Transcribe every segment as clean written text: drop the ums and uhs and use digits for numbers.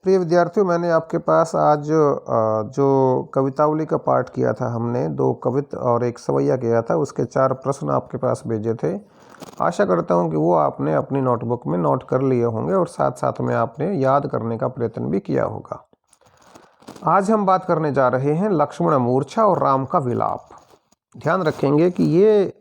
प्रिय विद्यार्थियों, मैंने आपके पास आज जो कवितावली का पाठ किया था, हमने 2 कवित और 1 सवैया किया था, उसके 4 प्रश्न आपके पास भेजे थे। आशा करता हूं कि वो आपने अपनी नोटबुक में नोट कर लिए होंगे और साथ साथ में आपने याद करने का प्रयत्न भी किया होगा। आज हम बात करने जा रहे हैं लक्ष्मण मूर्छा और राम का विलाप। ध्यान रखेंगे कि ये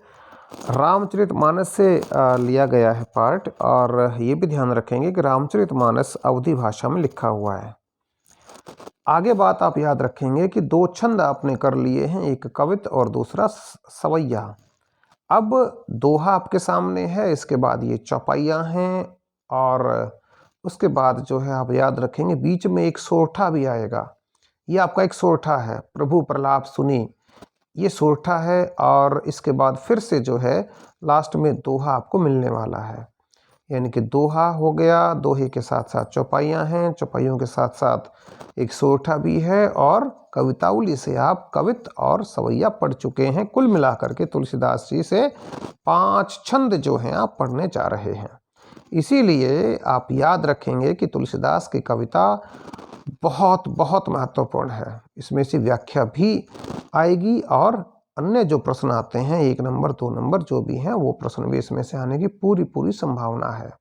रामचरितमानस से लिया गया है पाठ, और ये भी ध्यान रखेंगे कि रामचरितमानस अवधी भाषा में लिखा हुआ है। आगे बात आप याद रखेंगे कि 2 छंद आपने कर लिए हैं, एक कवित और दूसरा सवैया। अब दोहा आपके सामने है, इसके बाद ये चौपाइयाँ हैं, और उसके बाद जो है आप याद रखेंगे बीच में एक सोरठा भी आएगा। ये आपका एक सोरठा है, प्रभु प्रलाप सुनी, ये सोरठा है। और इसके बाद फिर से जो है लास्ट में दोहा आपको मिलने वाला है, यानी कि दोहा हो गया, दोहे के साथ साथ चौपाइयाँ हैं, चौपाइयों के साथ साथ एक सोरठा भी है, और कवितावली से आप कवित और सवैया पढ़ चुके हैं। कुल मिलाकर के तुलसीदास जी से 5 छंद जो हैं आप पढ़ने जा रहे हैं। इसीलिए आप याद रखेंगे कि तुलसीदास की कविता बहुत बहुत महत्वपूर्ण है। इसमें से व्याख्या भी आएगी, और अन्य जो प्रश्न आते हैं 1 नंबर 2 नंबर जो भी हैं, वो प्रश्न भी इसमें से आने की पूरी संभावना है।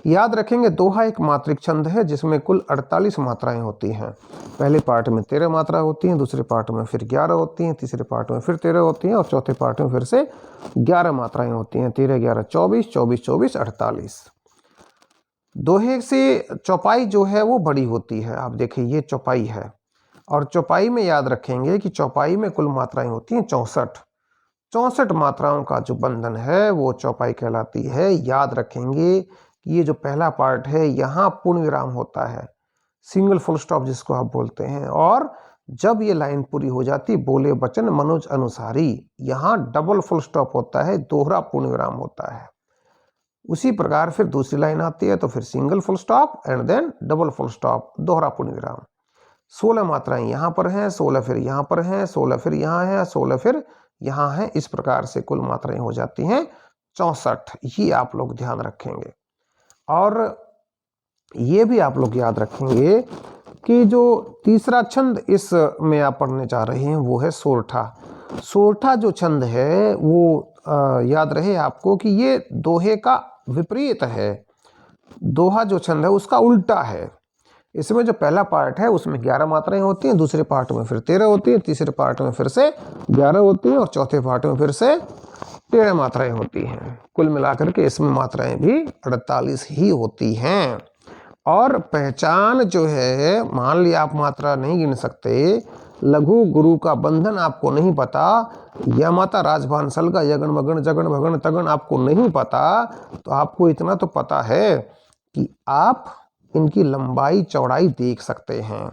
याद रखेंगे दोहा एक मात्रिक छंद है जिसमें कुल 48 मात्राएं होती हैं। पहले पार्ट में 13 मात्रा होती हैं, दूसरे पार्ट में फिर 11 होती हैं, तीसरे पार्ट में फिर 13 होती हैं, और चौथे पार्ट में फिर से 11 मात्राएं होती हैं। 13 11 24, 24 24 48। दोहे से चौपाई जो है वो बड़ी होती है। आप देखिए ये चौपाई है, और चौपाई में याद रखेंगे कि चौपाई में कुल मात्राएं होती हैं 64। 64 मात्राओं का जो बंधन है वो चौपाई कहलाती है। याद रखेंगे कि ये जो पहला पार्ट है, यहाँ पूर्ण विराम होता है, सिंगल फुल स्टॉप जिसको आप बोलते हैं, और जब ये लाइन पूरी हो जाती बोले बचन मनोज अनुसारी, यहाँ डबल फुल स्टॉप होता है, दोहरा पूर्ण विराम होता है। उसी प्रकार फिर दूसरी लाइन आती है तो फिर single full stop and then double full stop, दोहरा पूर्ण विराम। 16 मात्राएं यहाँ पर हैं, 16 फिर यहाँ पर हैं, 16 फिर यहाँ है, 16 फिर यहाँ है। इस प्रकार से कुल मात्राएं हो जाती हैं 64। ये आप लोग ध्यान रखेंगे, और ये भी आप लोग याद रखेंगे कि जो तीसरा छंद इस में आप पढ़ने जा रहे हैं वो है सोरठा। सोरठा जो छंद है वो याद रहे आपको कि ये दोहे का विपरीत है। दोहा जो छंद है उसका उल्टा है। इसमें जो पहला पार्ट है उसमें 11 मात्राएं होती हैं, दूसरे पार्ट में फिर 13 होती हैं, तीसरे पार्ट में फिर से 11 होती हैं, और चौथे पार्ट में फिर से 13 मात्राएं होती हैं। कुल मिलाकर के इसमें मात्राएं भी 48 ही होती हैं। और पहचान जो है, मान लिया आप मात्रा नहीं गिन सकते, लघु गुरु का बंधन आपको नहीं पता, या माता राजभान सलगा यगन मगन जगन भगन तगन आपको नहीं पता, तो आपको इतना तो पता है कि आप इनकी लंबाई चौड़ाई देख सकते हैं।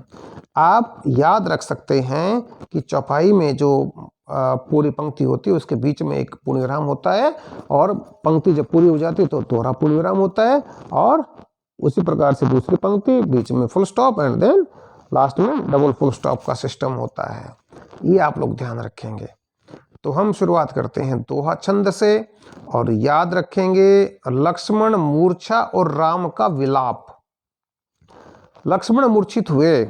आप याद रख सकते हैं कि चौपाई में जो पूरी पंक्ति होती है उसके बीच में एक पूर्ण विराम होता है, और पंक्ति जब पूरी हो जाती है तो दोहरा पूर्ण विराम होता है, और उसी प्रकार से दूसरी पंक्ति बीच में full stop and then last में डबल फुल स्टॉप का सिस्टम होता है। ये आप लोग ध्यान रखेंगे। तो हम शुरुआत करते हैं दोहा छंद से, और याद रखेंगे लक्ष्मण मूर्छा और राम का विलाप। लक्ष्मण मूर्छित हुए,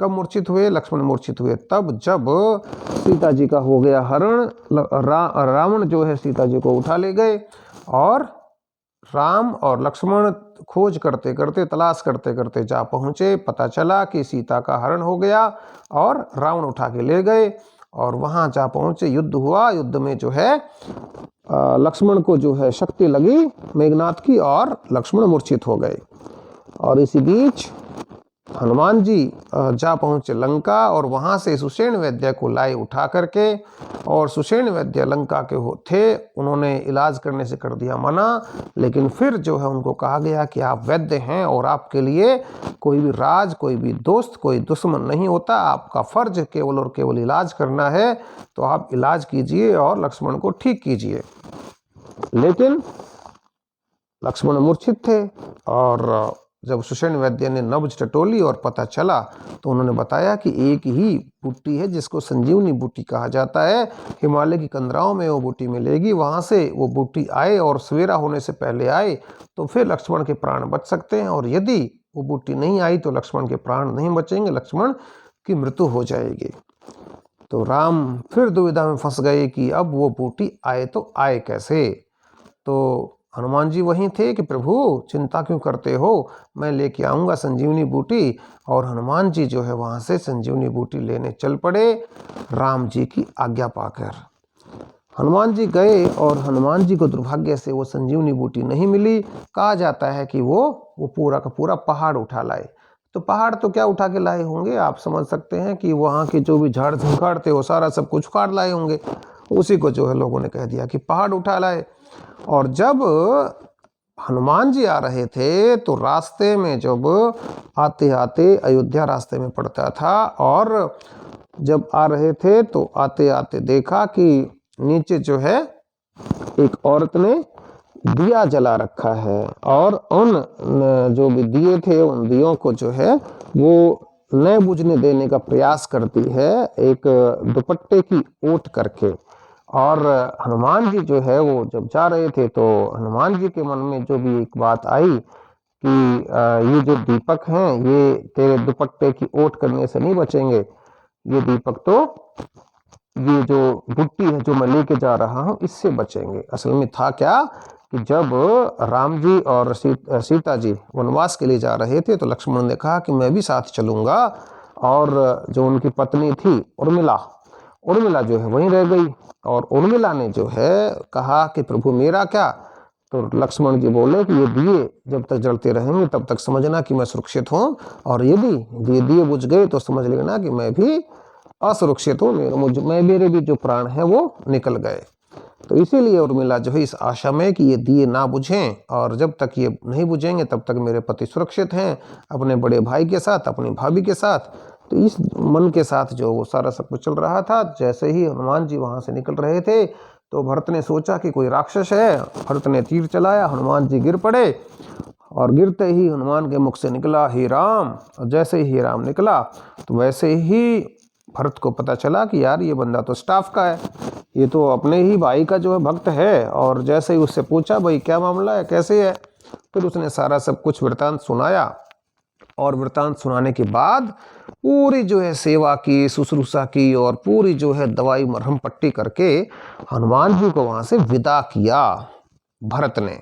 कब मूर्छित हुए? लक्ष्मण मूर्छित हुए तब जब सीता जी का हो गया हरण। रावण जो है सीता जी को उठा ले गए, और राम और लक्ष्मण खोज करते करते, तलाश करते करते जा पहुंचे। पता चला कि सीता का हरण हो गया, और रावण उठा के ले गए, और वहां जा पहुंचे, युद्ध हुआ। युद्ध में जो है लक्ष्मण को जो है शक्ति लगी मेघनाथ की, और लक्ष्मण मूर्छित हो गए। और इसी बीच हनुमान जी जा पहुंचे लंका, और वहां से सुषेण वैद्य को लाए उठा करके, और सुषेण वैद्य लंका के थे, उन्होंने इलाज करने से कर दिया मना। लेकिन फिर जो है उनको कहा गया कि आप वैद्य हैं, और आपके लिए कोई भी राज, कोई भी दोस्त, कोई दुश्मन नहीं होता, आपका फर्ज केवल और केवल इलाज करना है, तो आप इलाज कीजिए और लक्ष्मण को ठीक कीजिए। लेकिन लक्ष्मण मूर्छित थे, और जब सुषेण वैद्य ने नब्ज टटोली और पता चला, तो उन्होंने बताया कि एक ही बूटी है जिसको संजीवनी बूटी कहा जाता है, हिमालय की कंदराओं में वो बूटी मिलेगी, वहाँ से वो बूटी आए और सवेरा होने से पहले आए तो फिर लक्ष्मण के प्राण बच सकते हैं, और यदि वो बूटी नहीं आई तो लक्ष्मण के प्राण नहीं बचेंगे, लक्ष्मण की मृत्यु हो जाएगी। तो राम फिर दुविधा में फंस गए कि अब वो बूटी आए तो आए कैसे। तो हनुमान जी वहीं थे कि प्रभु चिंता क्यों करते हो, मैं लेके आऊँगा संजीवनी बूटी। और हनुमान जी जो है वहाँ से संजीवनी बूटी लेने चल पड़े राम जी की आज्ञा पाकर। हनुमान जी गए और हनुमान जी को दुर्भाग्य से वो संजीवनी बूटी नहीं मिली। कहा जाता है कि वो पूरा का पूरा पहाड़ उठा लाए। तो पहाड़ तो क्या उठा के लाए होंगे, आप समझ सकते हैं कि वहाँ के जो भी झाड़ झंखाड़ थे वो सारा सब कुछ उखाड़ लाए होंगे। उसी को जो है लोगों ने कह दिया कि पहाड़ उठा लाए। और जब हनुमान जी आ रहे थे तो रास्ते में जब आते आते अयोध्या रास्ते में पड़ता था, और जब आ रहे थे तो आते आते देखा कि नीचे जो है एक औरत ने दिया जला रखा है, और उन जो भी दिए थे उन दियों को जो है वो न बुझने देने का प्रयास करती है एक दुपट्टे की ओट करके। और हनुमान जी जो है वो जब जा रहे थे तो हनुमान जी के मन में जो भी एक बात आई कि ये जो दीपक हैं ये तेरे दुपट्टे की ओट करने से नहीं बचेंगे, ये दीपक तो ये जो बुट्टी है जो मैं लेके जा रहा हूँ इससे बचेंगे। असल में था क्या कि जब राम जी और सीता जी वनवास के लिए जा रहे थे तो लक्ष्मण ने कहा कि मैं भी साथ चलूंगा। और जो उनकी पत्नी थी उर्मिला जो है वहीं रह गई। और उर्मिला ने जो है कहा कि प्रभु मेरा क्या। तो लक्ष्मण जी बोले कि ये दिए जब तक जलते रहेंगे तब तक समझना कि मैं सुरक्षित हूँ, और यदि दिए बुझ गए तो समझ लेना कि मैं भी असुरक्षित हूँ, मेरे भी जो प्राण हैं वो निकल गए। तो इसीलिए उर्मिला जो है इस आशा में कि ये दिए ना बुझें, और जब तक ये नहीं बुझेंगे तब तक मेरे पति सुरक्षित हैं अपने बड़े भाई के साथ, अपनी भाभी के साथ। तो इस मन के साथ जो वो सारा सब कुछ चल रहा था। जैसे ही हनुमान जी वहाँ से निकल रहे थे तो भरत ने सोचा कि कोई राक्षस है। भरत ने तीर चलाया, हनुमान जी गिर पड़े, और गिरते ही हनुमान के मुख से निकला हे राम। और जैसे ही राम निकला तो वैसे ही भरत को पता चला कि यार ये बंदा तो स्टाफ का है, ये तो अपने ही भाई का जो है भक्त है। और जैसे ही उससे पूछा भाई क्या मामला है, कैसे है, फिर उसने सारा सब कुछ वृतांत सुनाया। और वृतांत सुनाने के बाद पूरी जो है सेवा की, शुश्रूषा की, और पूरी जो है दवाई मरहम पट्टी करके हनुमान जी को वहां से विदा किया भरत ने।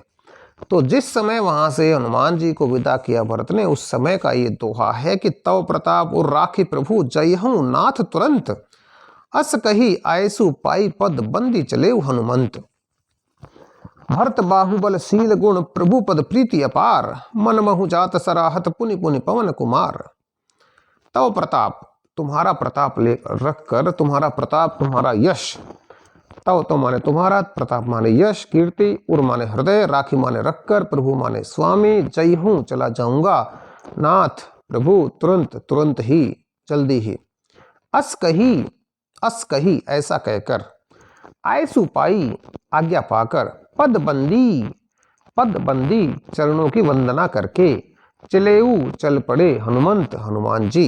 तो जिस समय वहां से हनुमान जी को विदा किया भरत ने, उस समय का ये दोहा है कि तव प्रताप और राखी प्रभु जयहूं नाथ तुरंत, अस कही आयसु पाई पद बंदी चले हनुमंत। भरत बाहुबल शील गुण प्रभु पद प्रीति अपार, मन महु जात सराहत पुनि पुनि पवन कुमार। तव प्रताप तुम्हारा प्रताप ले रख कर, तुम्हारा प्रताप तुम्हारा यश, तव तो माने तुम्हारा, प्रताप माने यश कीर्ति, उर माने हृदय, राखी माने रखकर, प्रभु माने स्वामी, जय हूं चला जाऊंगा, नाथ प्रभु तुरंत तुरंत ही जल्दी ही, अस कही ऐसा कहकर, आयसु पाई आज्ञा पाकर, पद बंदी चरणों की वंदना करके, चलेऊ चल पड़े हनुमंत हनुमान जी।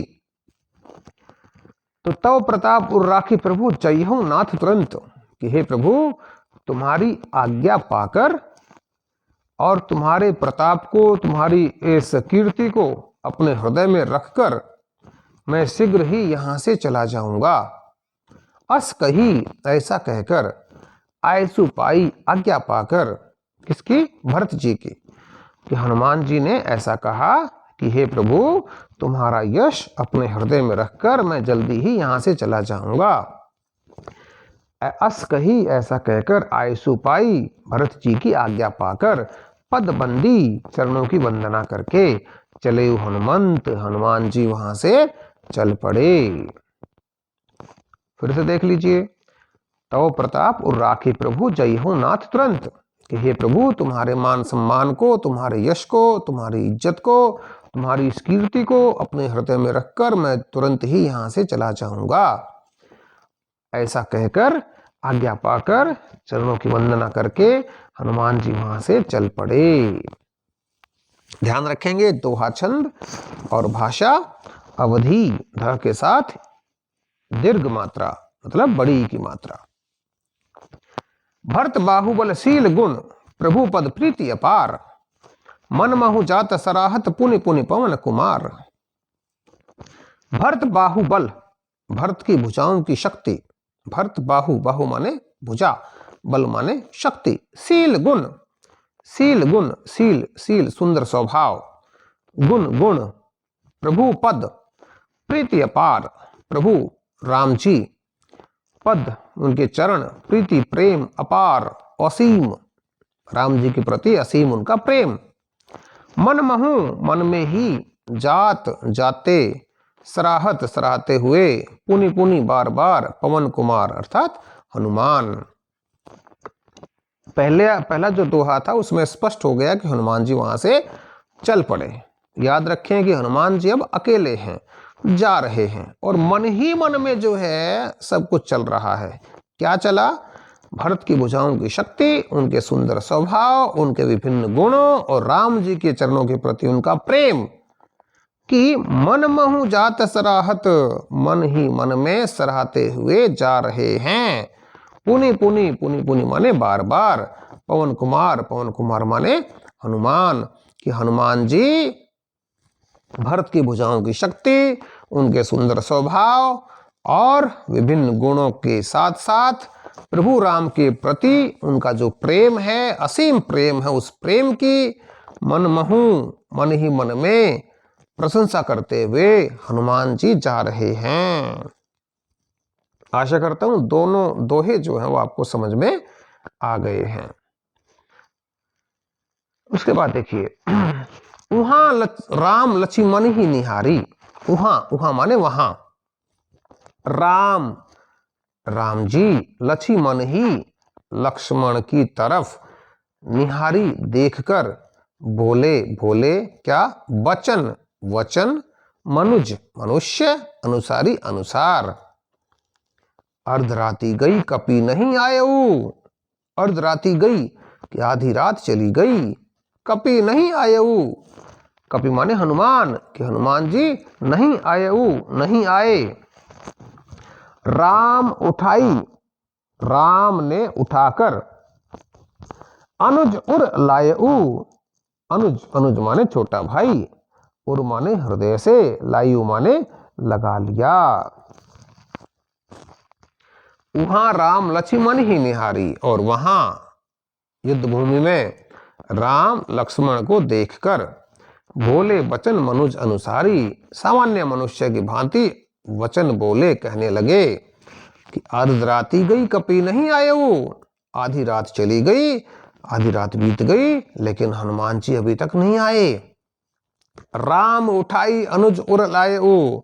तो तव प्रताप उर राखी प्रभु जय हूं नाथ तुरंत, कि हे प्रभु तुम्हारी आज्ञा पाकर और तुम्हारे प्रताप को, तुम्हारी इस कीर्ति को अपने हृदय में रखकर मैं शीघ्र ही यहां से चला जाऊंगा। अस कही ऐसा कहकर, आयसु पाई आज्ञा पाकर, किसकी, भरत जी की, कि हनुमान जी ने ऐसा कहा कि हे प्रभु तुम्हारा यश अपने हृदय में रखकर मैं जल्दी ही यहां से चला जाऊंगा। अस कही ऐसा कहकर, आयसु पाई भरत जी की आज्ञा पाकर, पद बंदी चरणों की वंदना करके, चले हनुमंत हनुमान जी वहां से चल पड़े। फिर से देख लीजिए, तव प्रताप और राखी प्रभु जय हो नाथ तुरंत, कि हे प्रभु तुम्हारे मान सम्मान को, तुम्हारे यश को, तुम्हारी इज्जत को, तुम्हारी इस कीर्ति को अपने हृदय में रखकर मैं तुरंत ही यहां से चला जाऊंगा। ऐसा कहकर आज्ञा पाकर चरणों की वंदना करके हनुमान जी वहां से चल पड़े। ध्यान रखेंगे दोहा छंद और भाषा अवधि ध के साथ दीर्घ मात्रा, मतलब बड़ी की मात्रा। भरत बाहुबल शील गुण प्रभु पद प्रीति अपार, मन महु जात सराहत पुनि पुनि पवन कुमार। भरत बाहुबल, भरत की भुजाओं की शक्ति। भरत बाहु, बाहु माने भुजा, बल माने शक्ति। शील गुण, शील गुण, शील शील सुंदर स्वभाव, गुण गुण। प्रभु पद, प्रीति अपार, प्रभु राम जी। पद उनके चरण, प्रीति प्रेम, अपार असीम, राम जी के प्रति असीम उनका प्रेम। मन महु, मन में ही, जात जाते, सराहत सराहते हुए, पुनि पुनि बार बार, पवन कुमार अर्थात हनुमान। पहला जो दोहा था उसमें स्पष्ट हो गया कि हनुमान जी वहां से चल पड़े। याद रखें कि हनुमान जी अब अकेले हैं, जा रहे हैं, और मन ही मन में जो है सब कुछ चल रहा है। क्या चला? भरत की भुजाओं की शक्ति, उनके सुंदर स्वभाव, उनके विभिन्न गुणों और राम जी के चरणों के प्रति उनका प्रेम। कि मन महु जात सराहत, मन ही मन में सराहते हुए जा रहे हैं। पुनि पुनि, पुनि पुनि माने बार बार, पवन कुमार, पवन कुमार माने हनुमान। कि हनुमान जी भरत की भुजाओं की शक्ति, उनके सुंदर स्वभाव और विभिन्न गुणों के साथ साथ प्रभु राम के प्रति उनका जो प्रेम है, असीम प्रेम है, उस प्रेम की मन महु, मन ही मन में प्रशंसा करते हुए हनुमान जी जा रहे हैं। आशा करता हूं दोनों दोहे जो हैं वो आपको समझ में आ गए हैं। उसके बाद देखिए, वहां राम लक्ष्मण ही निहारी। वहां, वहां माने वहां, राम, राम जी लक्ष्मण ही लक्ष्मण की तरफ निहारी देखकर बोले, बोले क्या? वचन, वचन, मनुज मनुष्य, अनुसारी अनुसार। अर्धराति गई कपि नहीं आयऊ। अर्धराति गई कि आधी रात चली गई, कपि नहीं आयऊ। कपि माने हनुमान, कि हनुमान जी नहीं आयऊ, नहीं आए। राम उठाई, राम ने उठाकर, अनुज उर लायऊ। अनुज, अनुज माने छोटा भाई, उर माने हृदय से, लायू माने लगा लिया। वहां राम लक्ष्मण ही निहारी, और वहां युद्ध भूमि में राम लक्ष्मण को देखकर बोले वचन मनुज अनुसारी। सामान्य मनुष्य की भांति वचन बोले, कहने लगे कि अर्धराति गई कपि नहीं आयऊ। आधी रात चली गई, आधी रात बीत गई, लेकिन हनुमान जी अभी तक नहीं आए। राम उठाई अनुज उर लायऊ।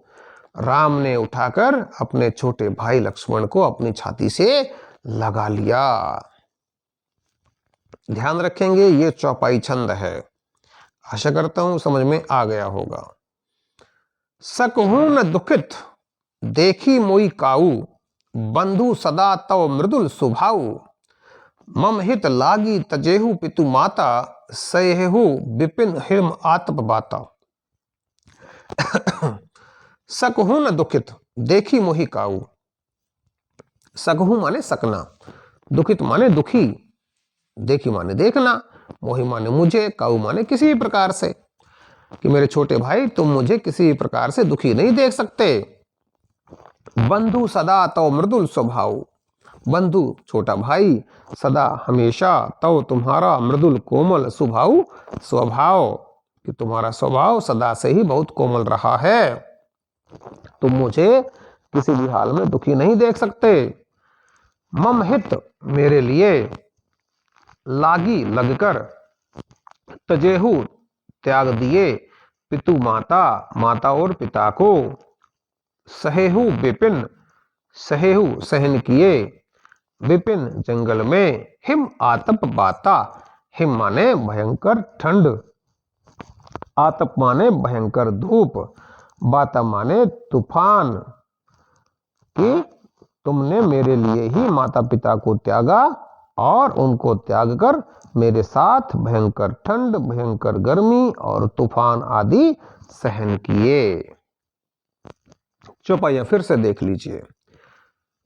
राम ने उठाकर अपने छोटे भाई लक्ष्मण को अपनी छाती से लगा लिया। ध्यान रखेंगे, ये चौपाई छंद है। आशा करता हूं समझ में आ गया होगा। सकहूं न दुखित देखी मोई काऊ, बंधु सदा तव मृदुल सुभाऊ। मम हित लागी तजेहु पितु माता, सहेहु विपिन हिम आतप बाता। सकहूं न दुखित देखी मोहि काऊ। सकहूं माने सकना, दुखित माने दुखी, देखी माने देखना, मोहि माने मुझे, काऊ माने किसी भी प्रकार से। कि मेरे छोटे भाई तुम मुझे किसी भी प्रकार से दुखी नहीं देख सकते। बंधु सदा तव मृदुल स्वभाव। बंधु छोटा भाई, सदा हमेशा, तव तुम्हारा, मृदुल कोमल, स्वभाव स्वभाव, कि तुम्हारा स्वभाव सदा से ही बहुत कोमल रहा है। तुम मुझे किसी भी हाल में दुखी नहीं देख सकते। मम हित मेरे लिए, लागी लगकर, तजेहु त्याग दिए, पितु माता माता और पिता को, सहेहु विपिन सहेहु सहन किए, विपिन जंगल में, हिम आतप बाता। हिम माने भयंकर ठंड, आतप माने भयंकर धूप, बाता माने तूफान। कि तुमने मेरे लिए ही माता पिता को त्यागा और उनको त्याग कर मेरे साथ भयंकर ठंड, भयंकर गर्मी और तूफान आदि सहन किए। चौपाइयां फिर से देख लीजिए।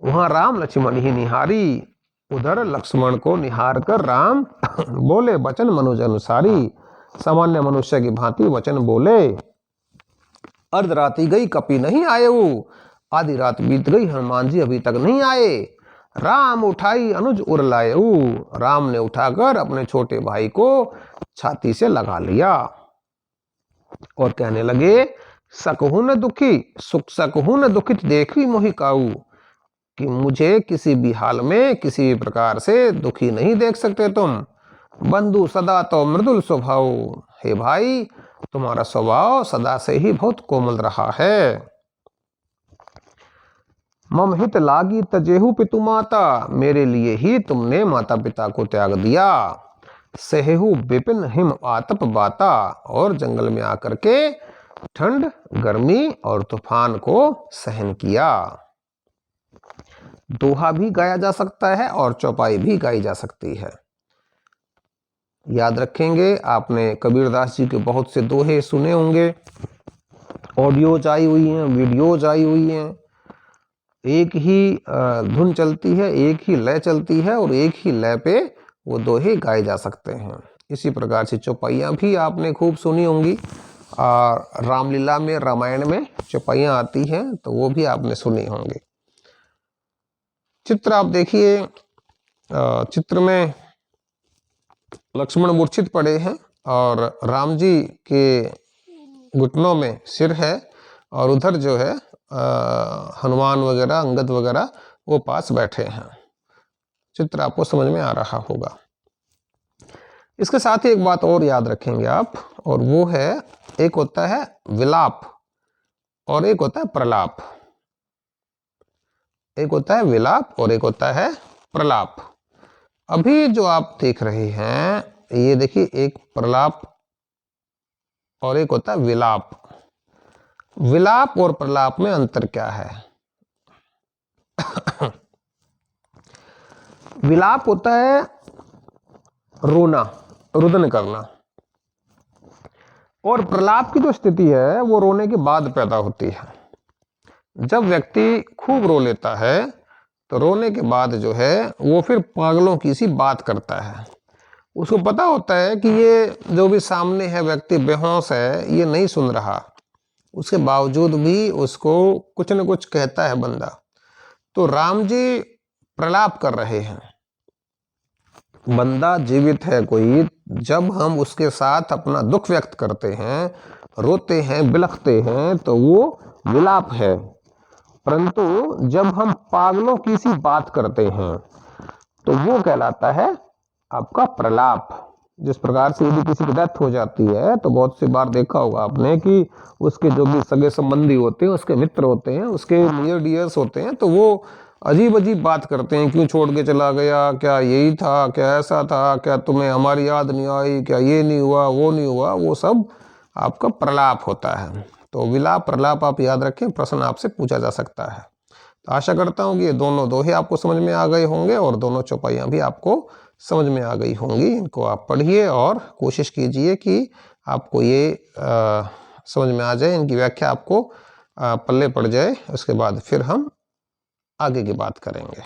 वहां राम लक्ष्मण ही निहारी, उधर लक्ष्मण को निहार कर राम बोले वचन मनुज अनुसारी। सामान्य मनुष्य की भांति वचन बोले। अर्धरात्रि गई कपि नहीं आए, आधी रात बीत गई हनुमान जी अभी तक नहीं आए। राम उठाई अनुज उर लाए, राम ने उठाकर अपने छोटे भाई को छाती से लगा लिया और कहने लगे, सकहु न दुखी सुख सकहु न दुखित देखी मोहि काऊ, कि मुझे किसी भी हाल में किसी भी प्रकार से दुखी नहीं देख सकते तुम। बंधु सदा तो मृदुल स्वभाव, हे भाई तुम्हारा स्वभाव सदा से ही बहुत कोमल रहा है। मम हित लागी तजेहु पितु माता, मेरे लिए ही तुमने माता पिता को त्याग दिया। सहेहु विपिन हिम आतप बाता, और जंगल में आकर के ठंड गर्मी और तूफान को सहन किया। दोहा भी गाया जा सकता है और चौपाई भी गाई जा सकती है। याद रखेंगे, आपने कबीरदास जी के बहुत से दोहे सुने होंगे, ऑडियोज आई हुई हैं, वीडियोज आई हुई हैं। एक ही धुन चलती है, एक ही लय चलती है और एक ही लय पे वो दोहे गाए जा सकते हैं। इसी प्रकार से चौपाइयाँ भी आपने खूब सुनी होंगी, और रामलीला में रामायण में चौपाइयाँ आती हैं तो वो भी आपने सुनी होंगी। चित्र आप देखिए, चित्र में लक्ष्मण मूर्छित पड़े हैं और राम जी के घुटनों में सिर है, और उधर जो है हनुमान वगैरह अंगद वगैरह वो पास बैठे हैं। चित्र आपको समझ में आ रहा होगा। इसके साथ ही एक बात और याद रखेंगे आप, और वो है, एक होता है विलाप और एक होता है प्रलाप। एक होता है विलाप और एक होता है प्रलाप। अभी जो आप देख रहे हैं, ये देखिए, एक प्रलाप और एक होता है विलाप। विलाप और प्रलाप में अंतर क्या है? विलाप होता है रोना, रुदन करना, और प्रलाप की जो स्थिति है वो रोने के बाद पैदा होती है। जब व्यक्ति खूब रो लेता है तो रोने के बाद जो है वो फिर पागलों की सी बात करता है। उसको पता होता है कि ये जो भी सामने है व्यक्ति बेहोश है, ये नहीं सुन रहा, उसके बावजूद भी उसको कुछ न कुछ कहता है बंदा। तो राम जी प्रलाप कर रहे हैं। बंदा जीवित है कोई, जब हम उसके साथ अपना दुख व्यक्त करते हैं, रोते हैं, बिलखते हैं, तो वो विलाप है। परंतु जब हम पागलों की सी बात करते हैं तो वो कहलाता है आपका प्रलाप। जिस प्रकार से यदि किसी की डेथ हो जाती है तो बहुत सी बार देखा होगा आपने कि उसके जो भी सगे संबंधी होते हैं, उसके मित्र होते हैं, उसके नियर डियर्स होते हैं, तो वो अजीब अजीब बात करते हैं, क्यों छोड़ के चला गया, क्या यही था, क्या ऐसा था, क्या तुम्हें हमारी याद नहीं आई, क्या ये नहीं हुआ, वो नहीं हुआ, वो सब आपका प्रलाप होता है। तो विलाप प्रलाप आप याद रखें, प्रश्न आपसे पूछा जा सकता है। तो आशा करता हूँ कि ये दोनों दोहे आपको समझ में आ गए होंगे और दोनों चौपाइयाँ भी आपको समझ में आ गई होंगी। इनको आप पढ़िए और कोशिश कीजिए कि आपको ये समझ में आ जाए, इनकी व्याख्या आपको पल्ले पड़ जाए। उसके बाद फिर हम आगे की बात करेंगे।